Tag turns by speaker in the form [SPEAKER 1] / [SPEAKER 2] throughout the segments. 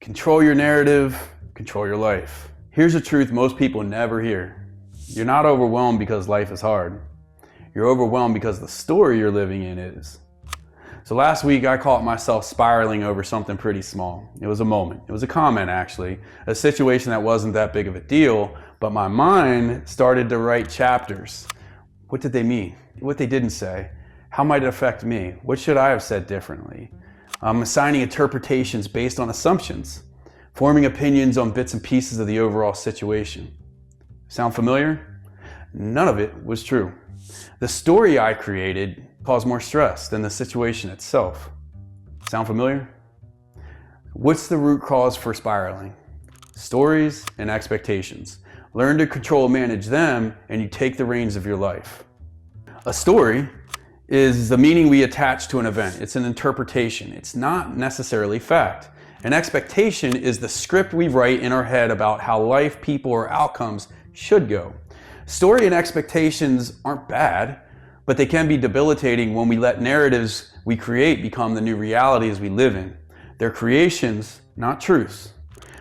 [SPEAKER 1] Control your narrative, control your life. Here's a truth most people never hear. You're not overwhelmed because life is hard. You're overwhelmed because the story you're living in is. So last week I caught myself spiraling over something pretty small. It was a moment. It was a comment actually. A situation that wasn't that big of a deal, but my mind started to write chapters. What did they mean? What they didn't say? How might it affect me? What should I have said differently? I'm assigning interpretations based on assumptions, forming opinions on bits and pieces of the overall situation. Sound familiar? None of it was true. The story I created caused more stress than the situation itself. Sound familiar? What's the root cause for spiraling? Stories and expectations. Learn to control and manage them, and you take the reins of your life. A story is the meaning we attach to an event. It's an interpretation. It's not necessarily fact. An expectation is the script we write in our head about how life, people, or outcomes should go. Story and expectations aren't bad, but they can be debilitating when we let narratives we create become the new realities we live in. They're creations, not truths.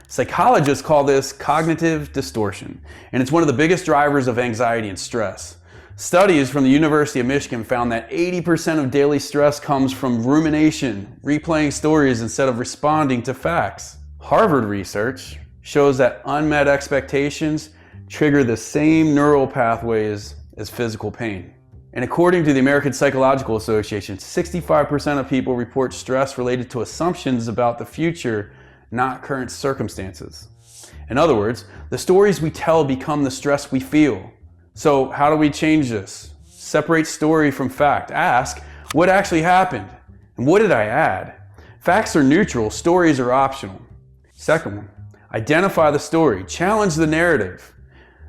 [SPEAKER 1] Psychologists call this cognitive distortion, and it's one of the biggest drivers of anxiety and stress. Studies from the University of Michigan found that 80% of daily stress comes from rumination, replaying stories instead of responding to facts. Harvard research shows that unmet expectations trigger the same neural pathways as physical pain. And according to the American Psychological Association, 65% of people report stress related to assumptions about the future, not current circumstances. In other words, the stories we tell become the stress we feel. So how do we change this? Separate story from fact. Ask, what actually happened? And what did I add? Facts are neutral, stories are optional. Second one, identify the story. Challenge the narrative.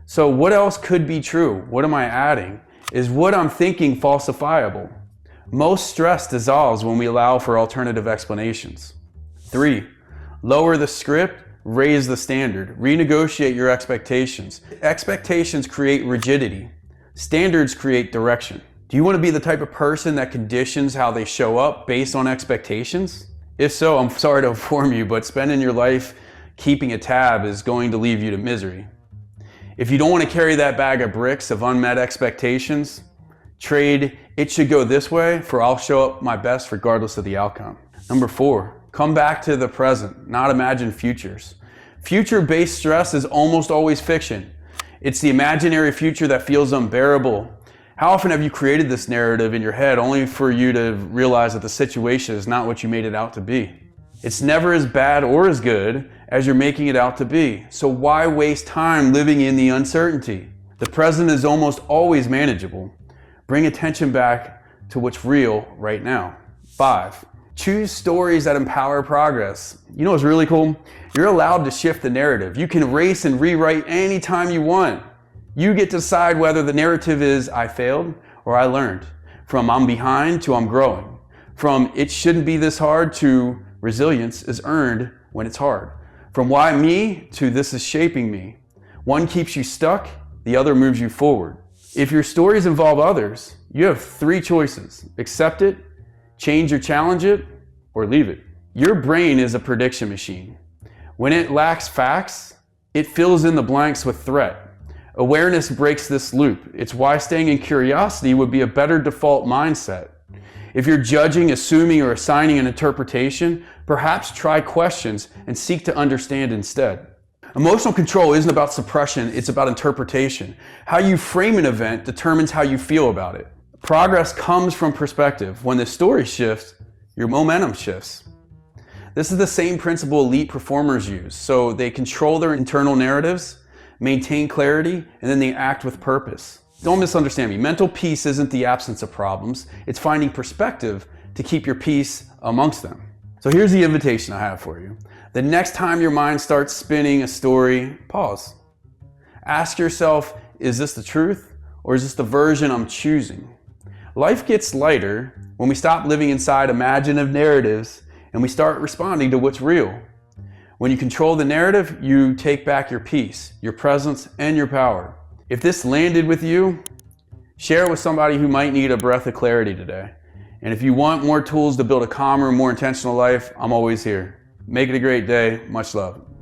[SPEAKER 1] So what else could be true? What am I adding? Is what I'm thinking falsifiable? Most stress dissolves when we allow for alternative explanations. 3, lower the script. Raise the standard. Renegotiate your expectations. Expectations create rigidity. Standards create direction. Do you want to be the type of person that conditions how they show up based on expectations? If so, I'm sorry to inform you, but spending your life keeping a tab is going to leave you to misery. If you don't want to carry that bag of bricks of unmet expectations, trade "it should go this way" for "I'll show up my best regardless of the outcome." Number 4. Come back to the present, not imagine futures. Future-based stress is almost always fiction. It's the imaginary future that feels unbearable. How often have you created this narrative in your head only for you to realize that the situation is not what you made it out to be? It's never as bad or as good as you're making it out to be. So why waste time living in the uncertainty? The present is almost always manageable. Bring attention back to what's real right now. 5. Choose stories that empower progress. You know what's really cool? You're allowed to shift the narrative. You can erase and rewrite anytime you want. You get to decide whether the narrative is "I failed" or "I learned." From "I'm behind" to "I'm growing." From "it shouldn't be this hard" to "resilience is earned when it's hard." From "why me" to "this is shaping me." One keeps you stuck, the other moves you forward. If your stories involve others, you have 3 choices. Accept it, change or challenge it, or leave it. Your brain is a prediction machine. When it lacks facts, it fills in the blanks with threat. Awareness breaks this loop. It's why staying in curiosity would be a better default mindset. If you're judging, assuming, or assigning an interpretation, perhaps try questions and seek to understand instead. Emotional control isn't about suppression, it's about interpretation. How you frame an event determines how you feel about it. Progress comes from perspective. When the story shifts, your momentum shifts. This is the same principle elite performers use. So they control their internal narratives, maintain clarity, and then they act with purpose. Don't misunderstand me. Mental peace isn't the absence of problems. It's finding perspective to keep your peace amongst them. So here's the invitation I have for you. The next time your mind starts spinning a story, pause. Ask yourself, is this the truth or is this the version I'm choosing? Life gets lighter when we stop living inside imaginative narratives and we start responding to what's real. When you control the narrative, you take back your peace, your presence, and your power. If this landed with you, share it with somebody who might need a breath of clarity today. And if you want more tools to build a calmer, more intentional life, I'm always here. Make it a great day. Much love.